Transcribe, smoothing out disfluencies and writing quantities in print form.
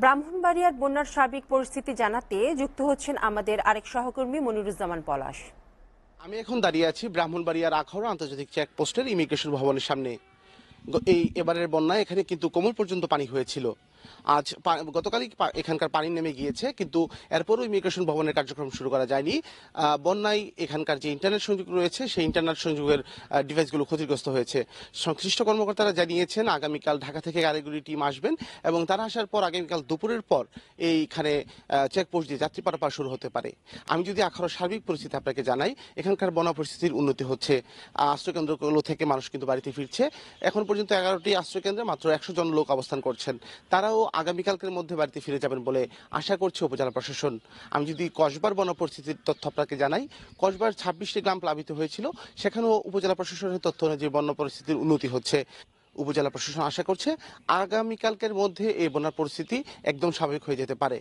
ব্রাহ্মণবাড়িয়ার বন্যার সার্বিক পরিস্থিতি জানাতে যুক্ত হচ্ছেন আমাদের আরেক সহকর্মী মনিরুজ্জামান পলাশ। আমি এখন দাঁড়িয়ে আছি ব্রাহ্মণবাড়িয়ার আখাউড়া আন্তর্জাতিক চেকপোস্টের ইমিগ্রেশন ভবনের সামনে। এবারের বন্যায় এখানে কিন্তু কোমর পর্যন্ত পানি হয়েছিল। গতকালই এখানকার পানি নেমে গিয়েছে, কিন্তু এরপরও ইমিগ্রেশন ভবনের কার্যক্রম শুরু করা যায়নি। বন্যায় এখানকার যে ইন্টারনেট সংযোগ রয়েছে সেই ইন্টারনেট সংযোগের ডিভাইসগুলো ক্ষতিগ্রস্ত হয়েছে। সংশ্লিষ্ট কর্মকর্তারা জানিয়েছেন আগামীকাল ঢাকা থেকে কারিগরি টিম আসবেন এবং তারা আসার পর আগামীকাল দুপুরের পর এইখানে চেকপোস্ট দিয়ে যাত্রী পারাপার শুরু হতে পারে। আমি যদি আখাউড়ার সার্বিক পরিস্থিতি আপনাকে জানাই, এখানকার বন্যা পরিস্থিতির উন্নতি হচ্ছে। আশ্রয়কেন্দ্রগুলো থেকে মানুষ কিন্তু বাড়িতে ফিরছে। এখন পর্যন্ত 11টি আশ্রয়কেন্দ্রে মাত্র 100 জন লোক অবস্থান করছেন। তারাও আগামীকালকের মধ্যে বাড়িতে ফিরে যাবেন বলে আশা করছে উপজেলা প্রশাসন। আমি যদি কসবার বন্যা পরিস্থিতির তথ্য আপনাকে জানাই, কসবার 26টি গ্রাম প্লাবিত হয়েছিল, সেখানেও উপজেলা প্রশাসনের তথ্য অনুযায়ী বন্যা পরিস্থিতির উন্নতি হচ্ছে। উপজেলা প্রশাসন আশা করছে আগামীকালকের মধ্যে এই বন্যার পরিস্থিতি একদম স্বাভাবিক হয়ে যেতে পারে।